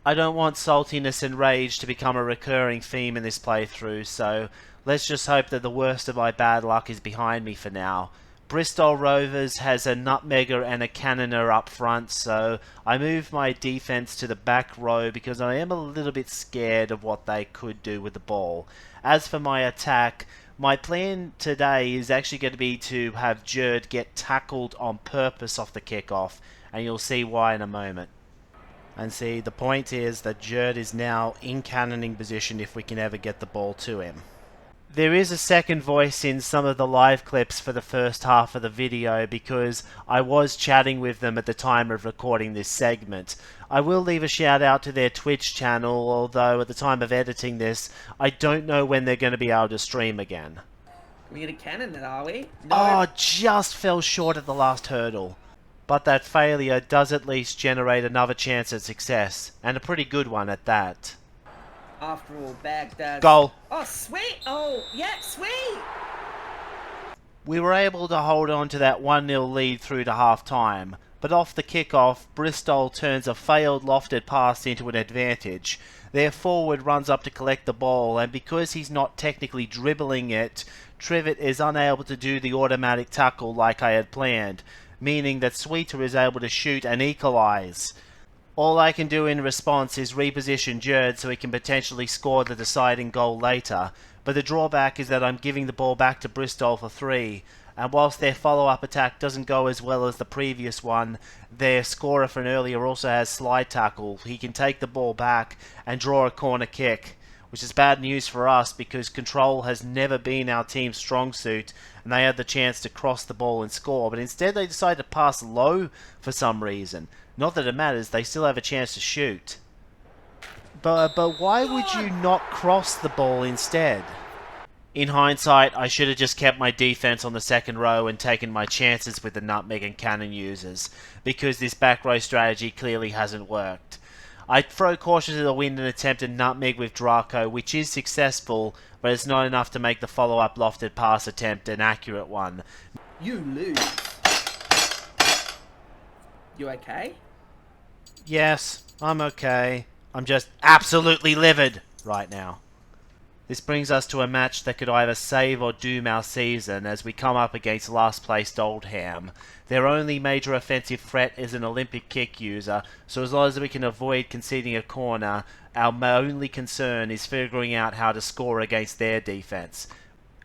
I don't want saltiness and rage to become a recurring theme in this playthrough, so let's just hope that the worst of my bad luck is behind me for now. Bristol Rovers has a nutmegger and a cannoner up front, so I move my defence to the back row because I am a little bit scared of what they could do with the ball. As for my attack, my plan today is actually going to be to have Jerd get tackled on purpose off the kickoff, and you'll see why in a moment. And see, the point is that Jerd is now in cannoning position if we can ever get the ball to him. There is a second voice in some of the live clips for the first half of the video because I was chatting with them at the time of recording this segment. I will leave a shout out to their Twitch channel, although at the time of editing this, I don't know when they're going to be able to stream again. We're going to cannon it, are we? No. Oh, just fell short at the last hurdle. But that failure does at least generate another chance at success, and a pretty good one at that. After all, Baghdad. Goal. Oh, sweet. Oh, yeah, sweet. We were able to hold on to that 1-0 lead through to half-time, but off the kick-off, Bristol turns a failed lofted pass into an advantage. Their forward runs up to collect the ball, and because he's not technically dribbling it, Trivet is unable to do the automatic tackle like I had planned, meaning that Sweeter is able to shoot and equalise. All I can do in response is reposition Jerd so he can potentially score the deciding goal later, but the drawback is that I'm giving the ball back to Bristol for 3, and whilst their follow-up attack doesn't go as well as the previous one, their scorer from earlier also has slide tackle. He can take the ball back and draw a corner kick, which is bad news for us because control has never been our team's strong suit, and they had the chance to cross the ball and score, but instead they decided to pass low for some reason. Not that it matters, they still have a chance to shoot. But why would you not cross the ball instead? In hindsight, I should have just kept my defense on the second row and taken my chances with the nutmeg and cannon users, because this back row strategy clearly hasn't worked. I throw caution to the wind and attempt a nutmeg with Draco, which is successful, but it's not enough to make the follow-up lofted pass attempt an accurate one. You lose. You okay? Yes, I'm okay. I'm just absolutely livid right now. This brings us to a match that could either save or doom our season as we come up against last-placed Oldham. Their only major offensive threat is an Olympic kick user, so as long as we can avoid conceding a corner, our only concern is figuring out how to score against their defence.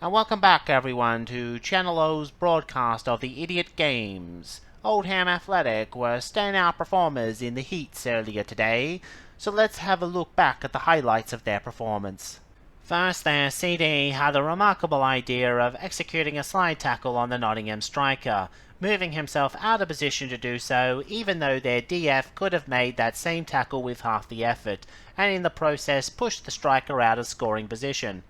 And welcome back everyone to Channel O's broadcast of the Idiot Games. Oldham Athletic were standout performers in the heats earlier today, so let's have a look back at the highlights of their performance. First, their CD had the remarkable idea of executing a slide tackle on the Nottingham striker, moving himself out of position to do so, even though their DF could have made that same tackle with half the effort, and in the process pushed the striker out of scoring position.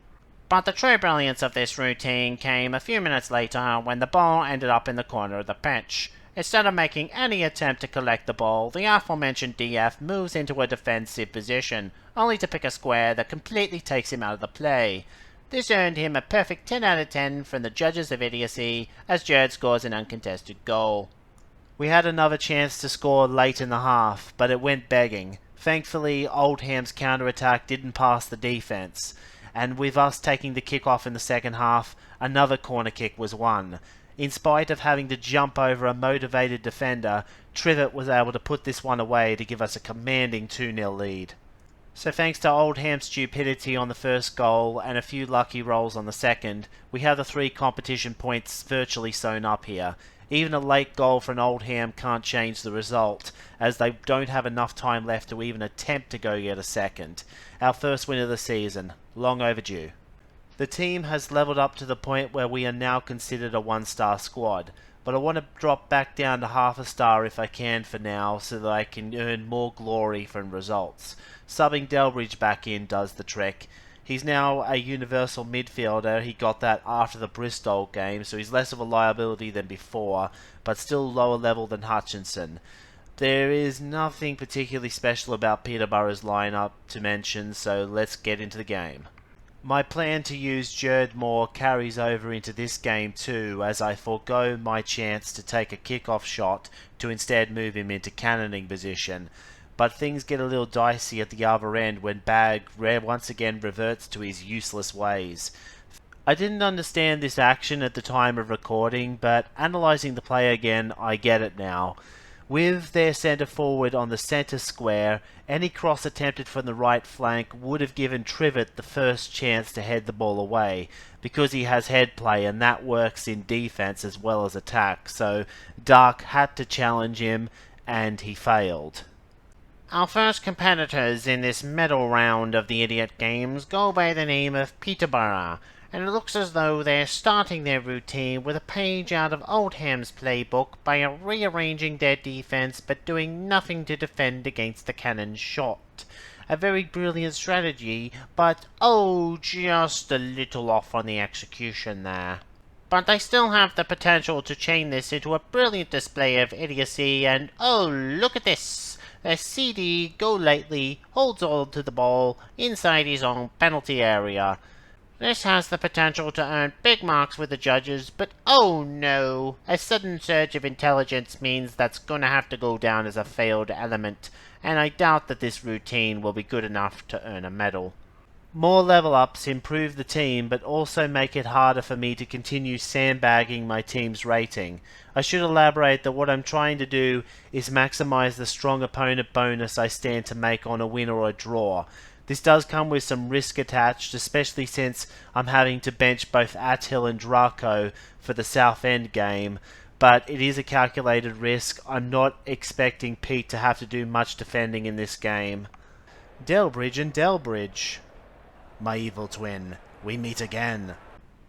But the true brilliance of this routine came a few minutes later when the ball ended up in the corner of the pitch. Instead of making any attempt to collect the ball, the aforementioned DF moves into a defensive position, only to pick a square that completely takes him out of the play. This earned him a perfect 10 out of 10 from the judges of idiocy, as Jerd scores an uncontested goal. We had another chance to score late in the half, but it went begging. Thankfully, Oldham's counter-attack didn't pass the defence, and with us taking the kick-off in the second half, another corner kick was won. In spite of having to jump over a motivated defender, Trivet was able to put this one away to give us a commanding 2-0 lead. So thanks to Oldham's stupidity on the first goal and a few lucky rolls on the second, we have the 3 competition points virtually sewn up here. Even a late goal from Oldham can't change the result, as they don't have enough time left to even attempt to go get a second. Our first win of the season, long overdue. The team has levelled up to the point where we are now considered a 1-star squad, but I want to drop back down to half a star if I can for now so that I can earn more glory from results. Subbing Delbridge back in does the trick. He's now a universal midfielder. He got that after the Bristol game, so he's less of a liability than before, but still lower level than Hutchinson. There is nothing particularly special about Peterborough's lineup to mention, so let's get into the game. My plan to use Jerd more carries over into this game too, as I forego my chance to take a kick-off shot to instead move him into cannoning position. but things get a little dicey at the other end when Bag once again reverts to his useless ways. I didn't understand this action at the time of recording, but analysing the play again, I get it now. With their centre forward on the centre square, any cross attempted from the right flank would have given Trivet the first chance to head the ball away, because he has head play and that works in defence as well as attack, so Dark had to challenge him and he failed. Our first competitors in this medal round of the Idiot Games go by the name of Peterborough, and it looks as though they're starting their routine with a page out of Oldham's playbook by rearranging their defence but doing nothing to defend against the cannon's shot. A very brilliant strategy, but just a little off on the execution there. But they still have the potential to chain this into a brilliant display of idiocy, and look at this! The CD golightly holds on to the ball inside his own penalty area. This has the potential to earn big marks with the judges, but no! A sudden surge of intelligence means that's gonna have to go down as a failed element, and I doubt that this routine will be good enough to earn a medal. More level ups improve the team, but also make it harder for me to continue sandbagging my team's rating. I should elaborate that what I'm trying to do is maximise the strong opponent bonus I stand to make on a win or a draw. This does come with some risk attached, especially since I'm having to bench both Athill and Draco for the Southend game, but it is a calculated risk. I'm not expecting Pete to have to do much defending in this game. Delbridge and Delbridge. My evil twin, we meet again.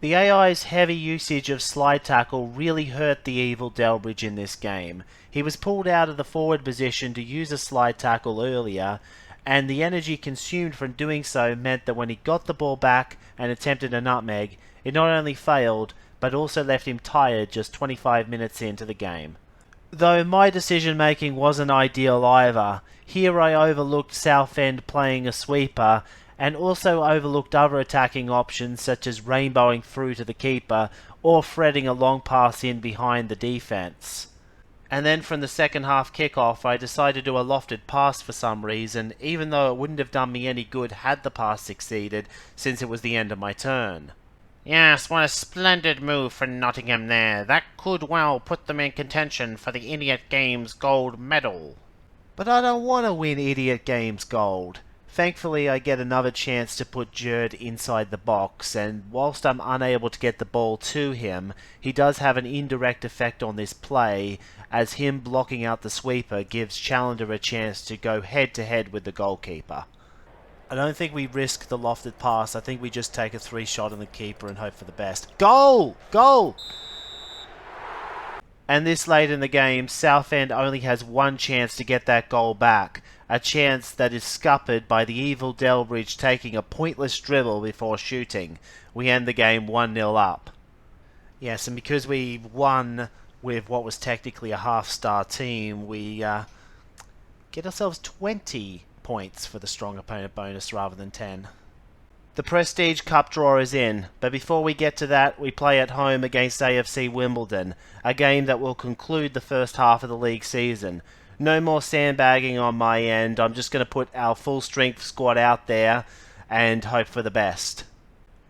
The AI's heavy usage of slide tackle really hurt the evil Delbridge in this game. He was pulled out of the forward position to use a slide tackle earlier, and the energy consumed from doing so meant that when he got the ball back and attempted a nutmeg, it not only failed, but also left him tired just 25 minutes into the game. Though my decision making wasn't ideal either, here I overlooked Southend playing a sweeper, and also overlooked other attacking options such as rainbowing through to the keeper, or threading a long pass in behind the defence. And then from the second half kickoff, I decided to do a lofted pass for some reason, even though it wouldn't have done me any good had the pass succeeded, since it was the end of my turn. Yes, what a splendid move for Nottingham there. That could well put them in contention for the Idiot Games gold medal. But I don't want to win Idiot Games gold. Thankfully, I get another chance to put Jerd inside the box, and whilst I'm unable to get the ball to him, he does have an indirect effect on this play, as him blocking out the sweeper gives Challenger a chance to go head-to-head with the goalkeeper. I don't think we risk the lofted pass. I think we just take a 3-shot on the keeper and hope for the best. Goal! Goal! And this late in the game, Southend only has one chance to get that goal back. A chance that is scuppered by the evil Delbridge taking a pointless dribble before shooting. We end the game 1-0 up. Yes, and because we won with what was technically a half-star team, we get ourselves 20 points for the strong opponent bonus rather than 10. The Prestige Cup draw is in, but before we get to that, we play at home against AFC Wimbledon, a game that will conclude the first half of the league season. No more sandbagging on my end. I'm just going to put our full-strength squad out there and hope for the best.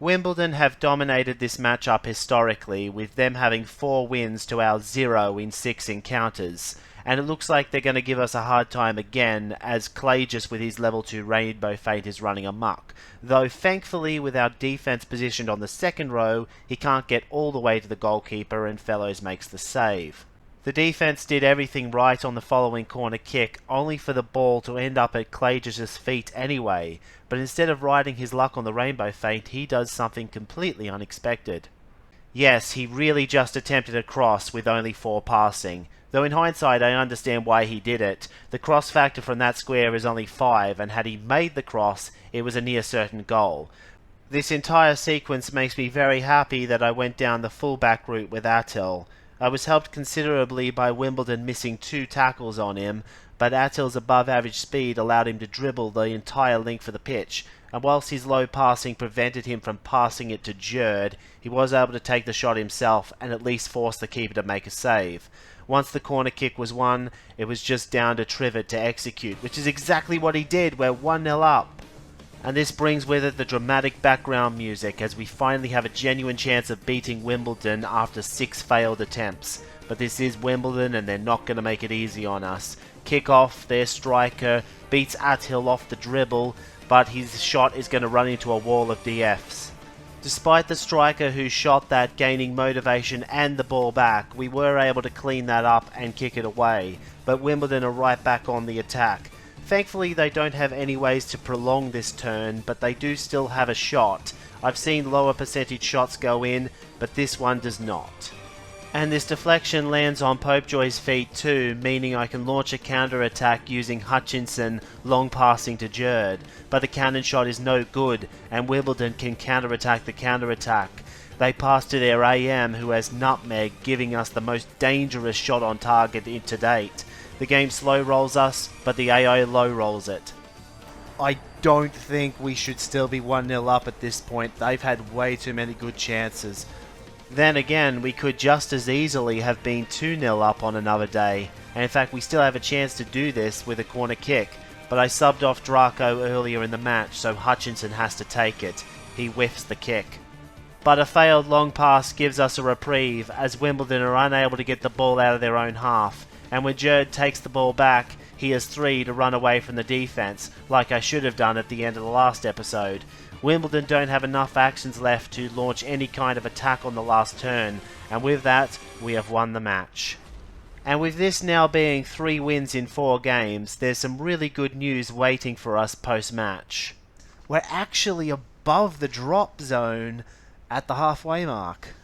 Wimbledon have dominated this matchup historically, with them having 4 wins to our 0 in 6 encounters, and it looks like they're going to give us a hard time again, as Clagis with his level 2 Rainbow Feint is running amok. Though thankfully with our defence positioned on the second row, he can't get all the way to the goalkeeper and Fellows makes the save. The defence did everything right on the following corner kick, only for the ball to end up at Clagis' feet anyway, but instead of riding his luck on the Rainbow Feint, he does something completely unexpected. Yes, he really just attempted a cross with only 4 passing. Though in hindsight I understand why he did it. The cross factor from that square is only 5, and had he made the cross, it was a near certain goal. This entire sequence makes me very happy that I went down the full-back route with Athill. I was helped considerably by Wimbledon missing 2 tackles on him, but Attill's above-average speed allowed him to dribble the entire length of the pitch, and whilst his low passing prevented him from passing it to Jerd, he was able to take the shot himself and at least force the keeper to make a save. Once the corner kick was won, it was just down to Trivet to execute, which is exactly what he did. We're 1-0 up. And this brings with it the dramatic background music as we finally have a genuine chance of beating Wimbledon after 6 failed attempts. But this is Wimbledon and they're not going to make it easy on us. Kick off, their striker beats Athill off the dribble, but his shot is going to run into a wall of DFs. Despite the striker who shot that gaining motivation and the ball back, we were able to clean that up and kick it away, but Wimbledon are right back on the attack. Thankfully they don't have any ways to prolong this turn, but they do still have a shot. I've seen lower percentage shots go in, but this one does not. And this deflection lands on Popejoy's feet too, meaning I can launch a counter-attack using Hutchinson long passing to Jerd. But the cannon shot is no good, and Wimbledon can counter-attack the counter-attack. They pass to their AM, who has Nutmeg, giving us the most dangerous shot on target to date. The game slow rolls us, but the AI low rolls it. I don't think we should still be 1-0 up at this point. They've had way too many good chances. Then again, we could just as easily have been 2-0 up on another day, and in fact we still have a chance to do this with a corner kick, but I subbed off Draco earlier in the match, so Hutchinson has to take it. He whiffs the kick. But a failed long pass gives us a reprieve, as Wimbledon are unable to get the ball out of their own half, and when Jerd takes the ball back, he has 3 to run away from the defence, like I should have done at the end of the last episode. Wimbledon don't have enough actions left to launch any kind of attack on the last turn, and with that, we have won the match. And with this now being 3 wins in 4 games, there's some really good news waiting for us post-match. We're actually above the drop zone at the halfway mark.